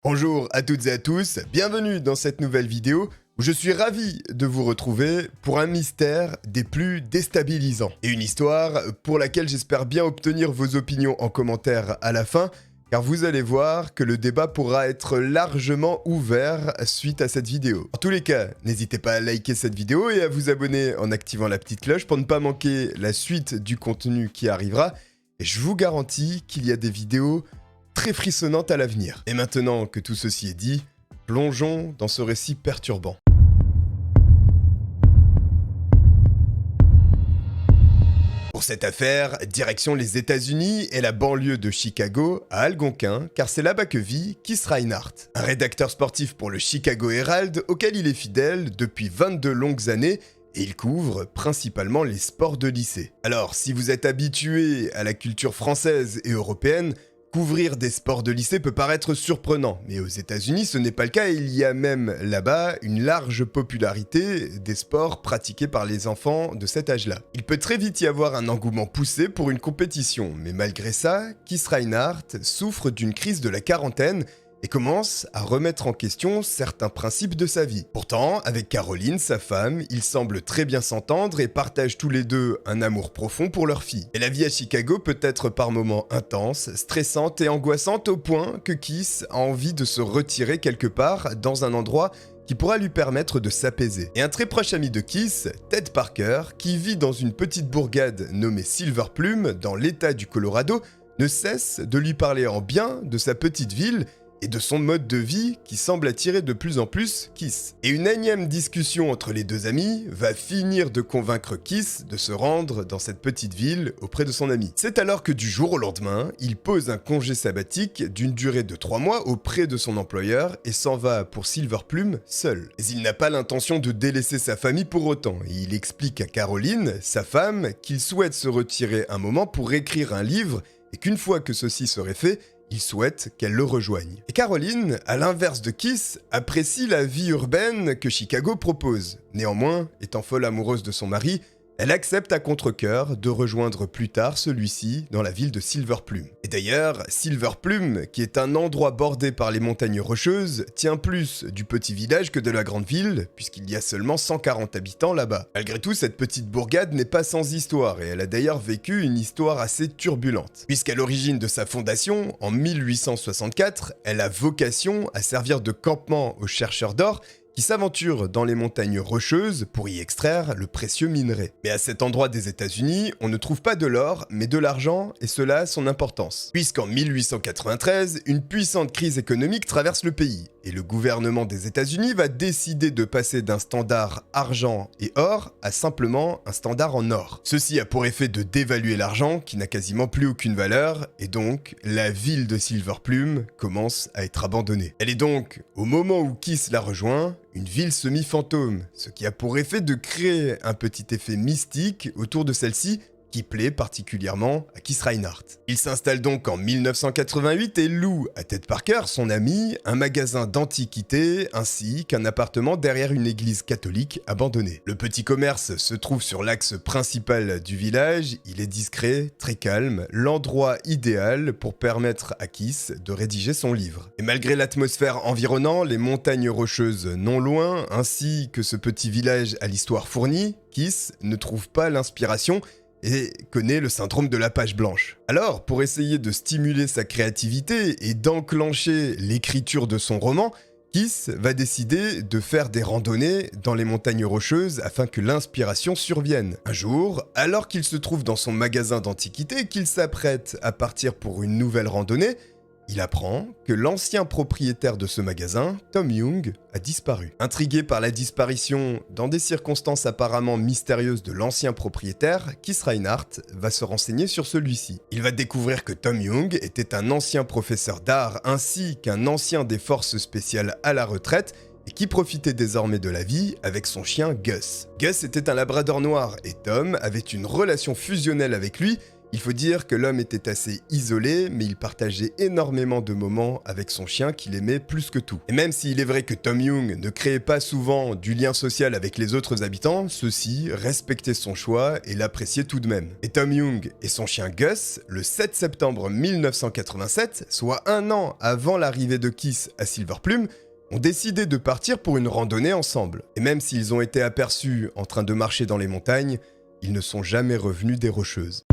Bonjour à toutes et à tous, bienvenue dans cette nouvelle vidéo où je suis ravi de vous retrouver pour un mystère des plus déstabilisants. Et une histoire pour laquelle j'espère bien obtenir vos opinions en commentaire à la fin, car vous allez voir que le débat pourra être largement ouvert suite à cette vidéo. En tous les cas, n'hésitez pas à liker cette vidéo et à vous abonner en activant la petite cloche pour ne pas manquer la suite du contenu qui arrivera. Et je vous garantis qu'il y a des vidéos très frissonnante à l'avenir. Et maintenant que tout ceci est dit, plongeons dans ce récit perturbant. Pour cette affaire, direction les États-Unis et la banlieue de Chicago, à Algonquin, car c'est là-bas que vit Keith Reinhardt, un rédacteur sportif pour le Chicago Herald auquel il est fidèle depuis 22 longues années et il couvre principalement les sports de lycée. Alors, si vous êtes habitué à la culture française et européenne, couvrir des sports de lycée peut paraître surprenant, mais aux États-Unis ce n'est pas le cas et il y a même là-bas une large popularité des sports pratiqués par les enfants de cet âge-là. Il peut très vite y avoir un engouement poussé pour une compétition, mais malgré ça, Keith Reinhardt souffre d'une crise de la quarantaine et commence à remettre en question certains principes de sa vie. Pourtant, avec Caroline, sa femme, ils semblent très bien s'entendre et partagent tous les deux un amour profond pour leur fille. Et la vie à Chicago peut être par moments intense, stressante et angoissante au point que Keith a envie de se retirer quelque part dans un endroit qui pourra lui permettre de s'apaiser. Et un très proche ami de Keith, Ted Parker, qui vit dans une petite bourgade nommée Silver Plume dans l'état du Colorado, ne cesse de lui parler en bien de sa petite ville et de son mode de vie qui semble attirer de plus en plus Keith. Et une énième discussion entre les deux amis va finir de convaincre Keith de se rendre dans cette petite ville auprès de son ami. C'est alors que du jour au lendemain, il pose un congé sabbatique d'une durée de 3 mois auprès de son employeur et s'en va pour Silver Plume seul. Mais il n'a pas l'intention de délaisser sa famille pour autant et il explique à Caroline, sa femme, qu'il souhaite se retirer un moment pour écrire un livre et qu'une fois que ceci serait fait, il souhaite qu'elle le rejoigne. Et Caroline, à l'inverse de Keith, apprécie la vie urbaine que Chicago propose. Néanmoins, étant folle amoureuse de son mari, elle accepte à contre-cœur de rejoindre plus tard celui-ci dans la ville de Silver Plume. Et d'ailleurs, Silver Plume, qui est un endroit bordé par les montagnes rocheuses, tient plus du petit village que de la grande ville, puisqu'il y a seulement 140 habitants là-bas. Malgré tout, cette petite bourgade n'est pas sans histoire, et elle a d'ailleurs vécu une histoire assez turbulente. Puisqu'à l'origine de sa fondation, en 1864, elle a vocation à servir de campement aux chercheurs d'or, qui s'aventure dans les montagnes rocheuses pour y extraire le précieux minerai. Mais à cet endroit des États-Unis, on ne trouve pas de l'or, mais de l'argent, et cela a son importance. Puisqu'en 1893, une puissante crise économique traverse le pays, et le gouvernement des États-Unis va décider de passer d'un standard argent et or à simplement un standard en or. Ceci a pour effet de dévaluer l'argent, qui n'a quasiment plus aucune valeur, et donc la ville de Silver Plume commence à être abandonnée. Elle est donc, au moment où Keith la rejoint, une ville semi-fantôme, ce qui a pour effet de créer un petit effet mystique autour de celle-ci qui plaît particulièrement à Keith Reinhardt. Il s'installe donc en 1988 et loue à Ted Parker, son ami, un magasin d'antiquités ainsi qu'un appartement derrière une église catholique abandonnée. Le petit commerce se trouve sur l'axe principal du village, il est discret, très calme, l'endroit idéal pour permettre à Keith de rédiger son livre. Et malgré l'atmosphère environnante, les montagnes rocheuses non loin, ainsi que ce petit village à l'histoire fournie, Keith ne trouve pas l'inspiration et connaît le syndrome de la page blanche. Alors, pour essayer de stimuler sa créativité et d'enclencher l'écriture de son roman, Keith va décider de faire des randonnées dans les montagnes rocheuses afin que l'inspiration survienne. Un jour, alors qu'il se trouve dans son magasin d'antiquités et qu'il s'apprête à partir pour une nouvelle randonnée, il apprend que l'ancien propriétaire de ce magasin, Tom Young, a disparu. Intrigué par la disparition dans des circonstances apparemment mystérieuses de l'ancien propriétaire, Keith Reinhardt va se renseigner sur celui-ci. Il va découvrir que Tom Young était un ancien professeur d'art ainsi qu'un ancien des forces spéciales à la retraite et qui profitait désormais de la vie avec son chien Gus. Gus était un labrador noir et Tom avait une relation fusionnelle avec lui Il faut dire que l'homme était assez isolé, mais il partageait énormément de moments avec son chien qu'il aimait plus que tout. Et même s'il est vrai que Tom Young ne créait pas souvent du lien social avec les autres habitants, ceux-ci respectaient son choix et l'appréciaient tout de même. Et Tom Young et son chien Gus, le 7 septembre 1987, soit un an avant l'arrivée de Kiss à Silver Plume, ont décidé de partir pour une randonnée ensemble. Et même s'ils ont été aperçus en train de marcher dans les montagnes, ils ne sont jamais revenus des Rocheuses.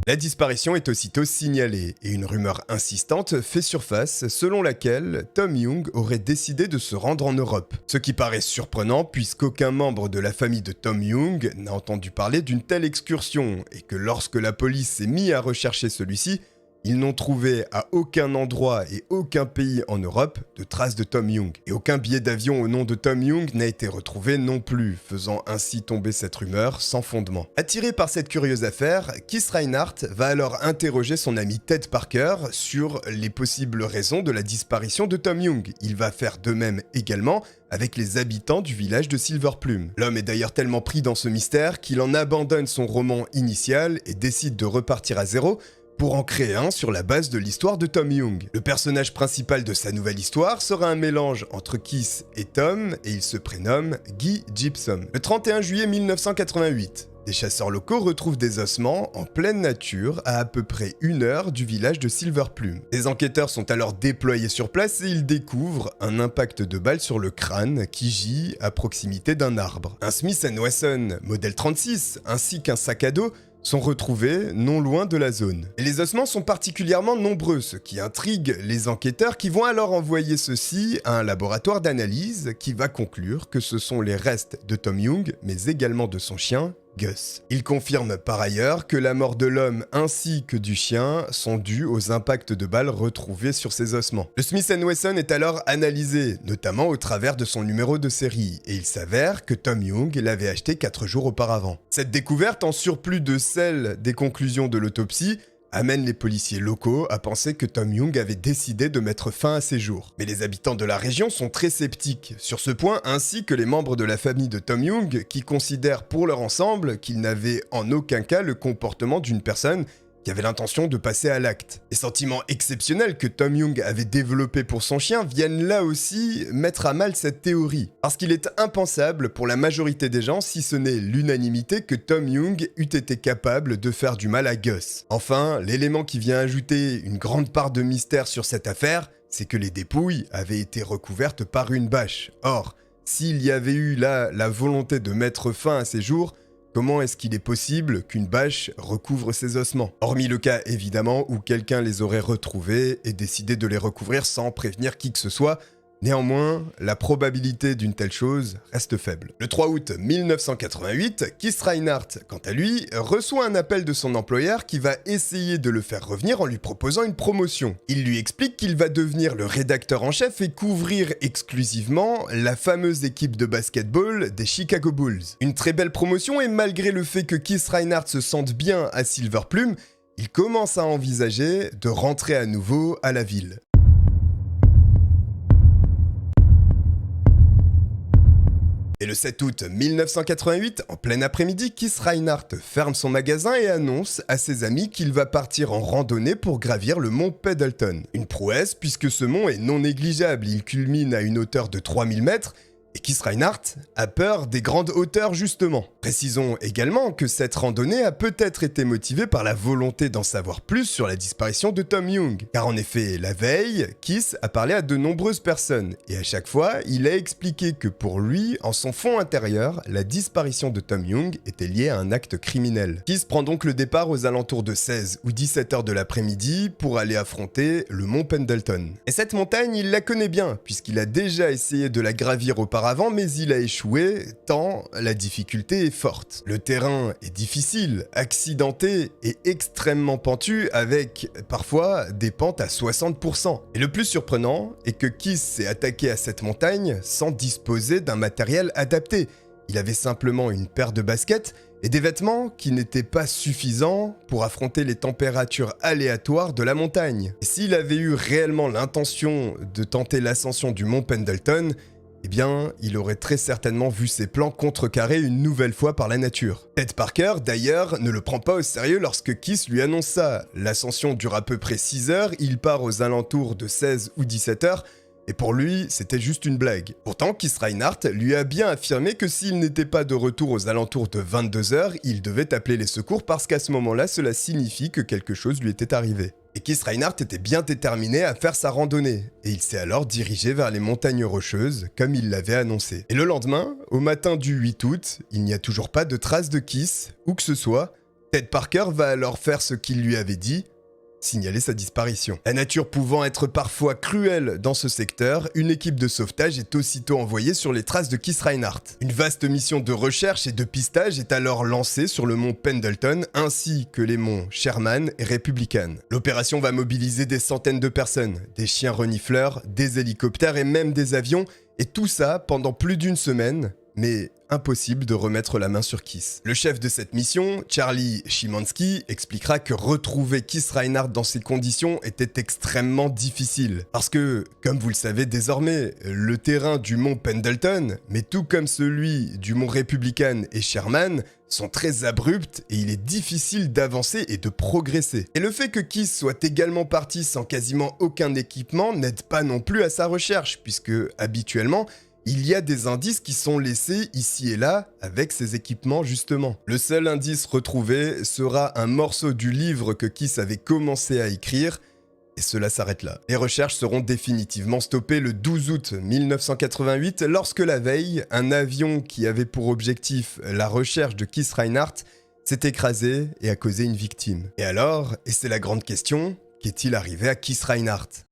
La disparition est aussitôt signalée et une rumeur insistante fait surface selon laquelle Tom Young aurait décidé de se rendre en Europe. Ce qui paraît surprenant puisqu'aucun membre de la famille de Tom Young n'a entendu parler d'une telle excursion et que lorsque la police s'est mise à rechercher celui-ci, ils n'ont trouvé à aucun endroit et aucun pays en Europe de traces de Tom Young. Et aucun billet d'avion au nom de Tom Young n'a été retrouvé non plus, faisant ainsi tomber cette rumeur sans fondement. Attiré par cette curieuse affaire, Keith Reinhardt va alors interroger son ami Ted Parker sur les possibles raisons de la disparition de Tom Young. Il va faire de même également avec les habitants du village de Silver Plume. L'homme est d'ailleurs tellement pris dans ce mystère qu'il en abandonne son roman initial et décide de repartir à zéro pour en créer un sur la base de l'histoire de Tom Young. Le personnage principal de sa nouvelle histoire sera un mélange entre Keith et Tom, et il se prénomme Guy Gypsum. Le 31 juillet 1988, des chasseurs locaux retrouvent des ossements en pleine nature à peu près 1 heure du village de Silver Plume. Des enquêteurs sont alors déployés sur place et ils découvrent un impact de balle sur le crâne qui gît à proximité d'un arbre. Un Smith & Wesson modèle 36 ainsi qu'un sac à dos sont retrouvés non loin de la zone. Et les ossements sont particulièrement nombreux, ce qui intrigue les enquêteurs qui vont alors envoyer ceux-ci à un laboratoire d'analyse qui va conclure que ce sont les restes de Tom Young, mais également de son chien, Gus. Il confirme par ailleurs que la mort de l'homme ainsi que du chien sont dues aux impacts de balles retrouvés sur ces ossements. Le Smith & Wesson est alors analysé, notamment au travers de son numéro de série, et il s'avère que Tom Young l'avait acheté 4 jours auparavant. Cette découverte, en surplus de celle des conclusions de l'autopsie, amène les policiers locaux à penser que Tom Young avait décidé de mettre fin à ses jours. Mais les habitants de la région sont très sceptiques sur ce point, ainsi que les membres de la famille de Tom Young, qui considèrent pour leur ensemble qu'il n'avait en aucun cas le comportement d'une personne qui avait l'intention de passer à l'acte. Les sentiments exceptionnels que Tom Young avait développés pour son chien viennent là aussi mettre à mal cette théorie, parce qu'il est impensable pour la majorité des gens, si ce n'est l'unanimité, que Tom Young eût été capable de faire du mal à Gus. Enfin, l'élément qui vient ajouter une grande part de mystère sur cette affaire, c'est que les dépouilles avaient été recouvertes par une bâche. Or, s'il y avait eu là la volonté de mettre fin à ces jours, comment est-ce qu'il est possible qu'une bâche recouvre ces ossements? Hormis le cas évidemment où quelqu'un les aurait retrouvés et décidé de les recouvrir sans prévenir qui que ce soit, néanmoins, la probabilité d'une telle chose reste faible. Le 3 août 1988, Keith Reinhardt, quant à lui, reçoit un appel de son employeur qui va essayer de le faire revenir en lui proposant une promotion. Il lui explique qu'il va devenir le rédacteur en chef et couvrir exclusivement la fameuse équipe de basketball des Chicago Bulls. Une très belle promotion et malgré le fait que Keith Reinhardt se sente bien à Silver Plume, il commence à envisager de rentrer à nouveau à la ville. Et le 7 août 1988, en plein après-midi, Keith Reinhardt ferme son magasin et annonce à ses amis qu'il va partir en randonnée pour gravir le mont Pendleton. Une prouesse puisque ce mont est non négligeable, il culmine à une hauteur de 3000 mètres, et Keith Reinhardt a peur des grandes hauteurs justement. Précisons également que cette randonnée a peut-être été motivée par la volonté d'en savoir plus sur la disparition de Tom Young. Car en effet, la veille, Keith a parlé à de nombreuses personnes, et à chaque fois, il a expliqué que pour lui, en son fond intérieur, la disparition de Tom Young était liée à un acte criminel. Keith prend donc le départ aux alentours de 16 ou 17 heures de l'après-midi pour aller affronter le mont Pendleton. Et cette montagne, il la connaît bien, puisqu'il a déjà essayé de la gravir auparavant, mais il a échoué tant la difficulté est forte. Le terrain est difficile, accidenté et extrêmement pentu avec parfois des pentes à 60%. Et le plus surprenant est que Keith s'est attaqué à cette montagne sans disposer d'un matériel adapté. Il avait simplement une paire de baskets et des vêtements qui n'étaient pas suffisants pour affronter les températures aléatoires de la montagne. Et s'il avait eu réellement l'intention de tenter l'ascension du mont Pendleton, eh bien, il aurait très certainement vu ses plans contrecarrés une nouvelle fois par la nature. Ted Parker, d'ailleurs, ne le prend pas au sérieux lorsque Kiss lui annonce ça. L'ascension dure à peu près 6 heures, il part aux alentours de 16 ou 17 heures, et pour lui, c'était juste une blague. Pourtant, Keith Reinhardt lui a bien affirmé que s'il n'était pas de retour aux alentours de 22 heures, il devait appeler les secours parce qu'à ce moment-là, cela signifie que quelque chose lui était arrivé. Et Keith Reinhardt était bien déterminé à faire sa randonnée, et il s'est alors dirigé vers les montagnes rocheuses, comme il l'avait annoncé. Et le lendemain, au matin du 8 août, il n'y a toujours pas de traces de Keith, où que ce soit. Ted Parker va alors faire ce qu'il lui avait dit, signaler sa disparition. La nature pouvant être parfois cruelle dans ce secteur, une équipe de sauvetage est aussitôt envoyée sur les traces de Keith Reinhardt. Une vaste mission de recherche et de pistage est alors lancée sur le mont Pendleton ainsi que les monts Sherman et Republican. L'opération va mobiliser des centaines de personnes, des chiens renifleurs, des hélicoptères et même des avions, et tout ça pendant plus d'une semaine, mais impossible de remettre la main sur Kiss. Le chef de cette mission, Charlie Szymanski, expliquera que retrouver Keith Reinhardt dans ces conditions était extrêmement difficile. Parce que, comme vous le savez désormais, le terrain du mont Pendleton, mais tout comme celui du mont Republican et Sherman, sont très abrupts et il est difficile d'avancer et de progresser. Et le fait que Kiss soit également parti sans quasiment aucun équipement n'aide pas non plus à sa recherche, puisque habituellement, il y a des indices qui sont laissés ici et là avec ces équipements justement. Le seul indice retrouvé sera un morceau du livre que Kiss avait commencé à écrire, et cela s'arrête là. Les recherches seront définitivement stoppées le 12 août 1988 lorsque la veille, un avion qui avait pour objectif la recherche de Keith Reinhardt s'est écrasé et a causé une victime. Et alors, et c'est la grande question, qu'est-il arrivé à Keith Reinhardt ?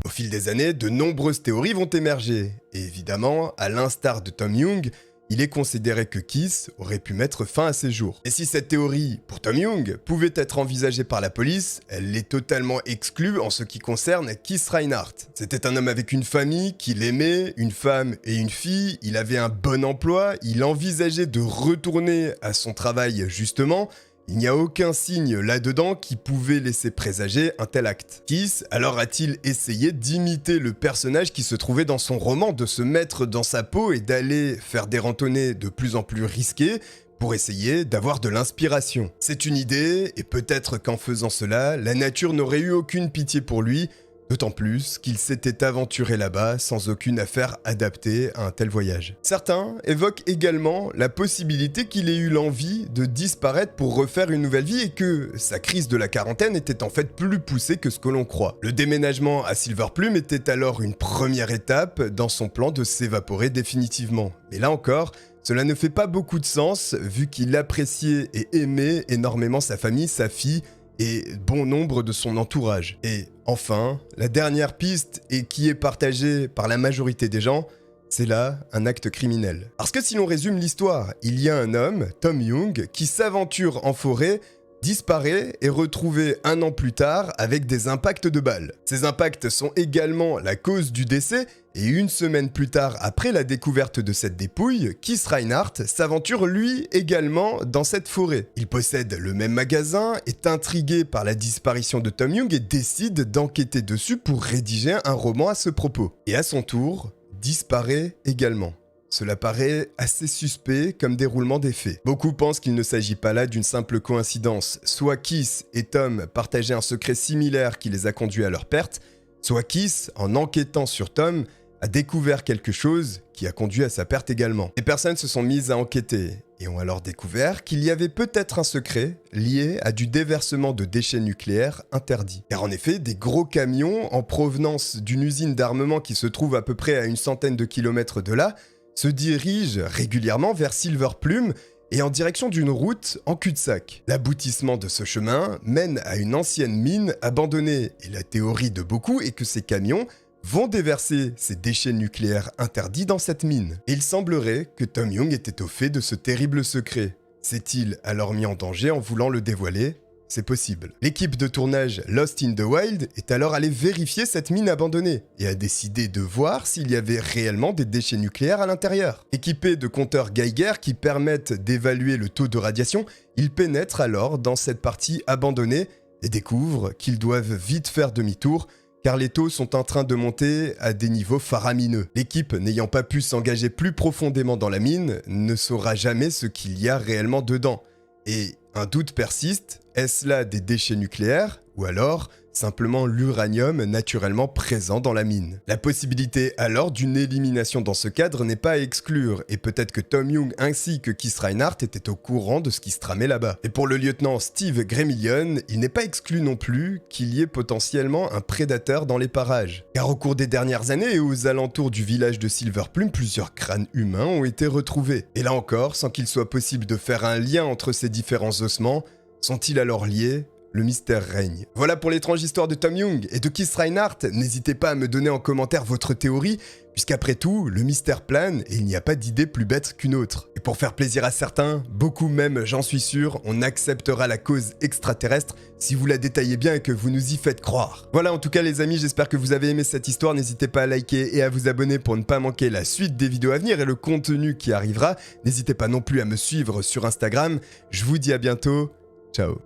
Au fil des années, de nombreuses théories vont émerger, et évidemment, à l'instar de Tom Young, il est considéré que Keith aurait pu mettre fin à ses jours. Et si cette théorie, pour Tom Young, pouvait être envisagée par la police, elle l'est totalement exclue en ce qui concerne Keith Reinhardt. C'était un homme avec une famille, qu'il aimait, une femme et une fille, il avait un bon emploi, il envisageait de retourner à son travail justement. Il n'y a aucun signe là-dedans qui pouvait laisser présager un tel acte. Keith alors a-t-il essayé d'imiter le personnage qui se trouvait dans son roman, de se mettre dans sa peau et d'aller faire des randonnées de plus en plus risquées pour essayer d'avoir de l'inspiration? C'est une idée, et peut-être qu'en faisant cela, la nature n'aurait eu aucune pitié pour lui, d'autant plus qu'il s'était aventuré là-bas sans aucune affaire adaptée à un tel voyage. Certains évoquent également la possibilité qu'il ait eu l'envie de disparaître pour refaire une nouvelle vie et que sa crise de la quarantaine était en fait plus poussée que ce que l'on croit. Le déménagement à Silver Plume était alors une première étape dans son plan de s'évaporer définitivement. Mais là encore, cela ne fait pas beaucoup de sens vu qu'il appréciait et aimait énormément sa famille, sa fille, et bon nombre de son entourage. Et enfin, la dernière piste, et qui est partagée par la majorité des gens, c'est là un acte criminel. Parce que si l'on résume l'histoire, il y a un homme, Tom Young, qui s'aventure en forêt, disparaît et retrouvé un an plus tard avec des impacts de balles. Ces impacts sont également la cause du décès, et une semaine plus tard, après la découverte de cette dépouille, Keith Reinhardt s'aventure lui également dans cette forêt. Il possède le même magasin, est intrigué par la disparition de Tom Young et décide d'enquêter dessus pour rédiger un roman à ce propos. Et à son tour, disparaît également. Cela paraît assez suspect comme déroulement des faits. Beaucoup pensent qu'il ne s'agit pas là d'une simple coïncidence. Soit Keith et Tom partageaient un secret similaire qui les a conduits à leur perte, soit Keith, en enquêtant sur Tom, a découvert quelque chose qui a conduit à sa perte également. Les personnes se sont mises à enquêter et ont alors découvert qu'il y avait peut-être un secret lié à du déversement de déchets nucléaires interdits. Car en effet, des gros camions en provenance d'une usine d'armement qui se trouve à peu près à une centaine de kilomètres de là se dirigent régulièrement vers Silver Plume et en direction d'une route en cul-de-sac. L'aboutissement de ce chemin mène à une ancienne mine abandonnée et la théorie de beaucoup est que ces camions vont déverser ces déchets nucléaires interdits dans cette mine. Et il semblerait que Tom Young était au fait de ce terrible secret. S'est-il alors mis en danger en voulant le dévoiler ? C'est possible. L'équipe de tournage Lost in the Wild est alors allée vérifier cette mine abandonnée et a décidé de voir s'il y avait réellement des déchets nucléaires à l'intérieur. Équipés de compteurs Geiger qui permettent d'évaluer le taux de radiation, ils pénètrent alors dans cette partie abandonnée et découvrent qu'ils doivent vite faire demi-tour car les taux sont en train de monter à des niveaux faramineux. L'équipe, n'ayant pas pu s'engager plus profondément dans la mine, ne saura jamais ce qu'il y a réellement dedans. Et un doute persiste, est-ce là des déchets nucléaires ou alors simplement l'uranium naturellement présent dans la mine? La possibilité alors d'une élimination dans ce cadre n'est pas à exclure, et peut-être que Tom Young ainsi que Keith Reinhardt étaient au courant de ce qui se tramait là-bas. Et pour le lieutenant Steve Gremillion, il n'est pas exclu non plus qu'il y ait potentiellement un prédateur dans les parages. Car au cours des dernières années et aux alentours du village de Silver Plume, plusieurs crânes humains ont été retrouvés. Et là encore, sans qu'il soit possible de faire un lien entre ces différents ossements, sont-ils alors liés ? Le mystère règne. Voilà pour l'étrange histoire de Tom Young et de Keith Reinhardt. N'hésitez pas à me donner en commentaire votre théorie, puisqu'après tout, le mystère plane et il n'y a pas d'idée plus bête qu'une autre. Et pour faire plaisir à certains, beaucoup même, j'en suis sûr, on acceptera la cause extraterrestre si vous la détaillez bien et que vous nous y faites croire. Voilà en tout cas les amis, j'espère que vous avez aimé cette histoire. N'hésitez pas à liker et à vous abonner pour ne pas manquer la suite des vidéos à venir et le contenu qui arrivera. N'hésitez pas non plus à me suivre sur Instagram. Je vous dis à bientôt. Ciao.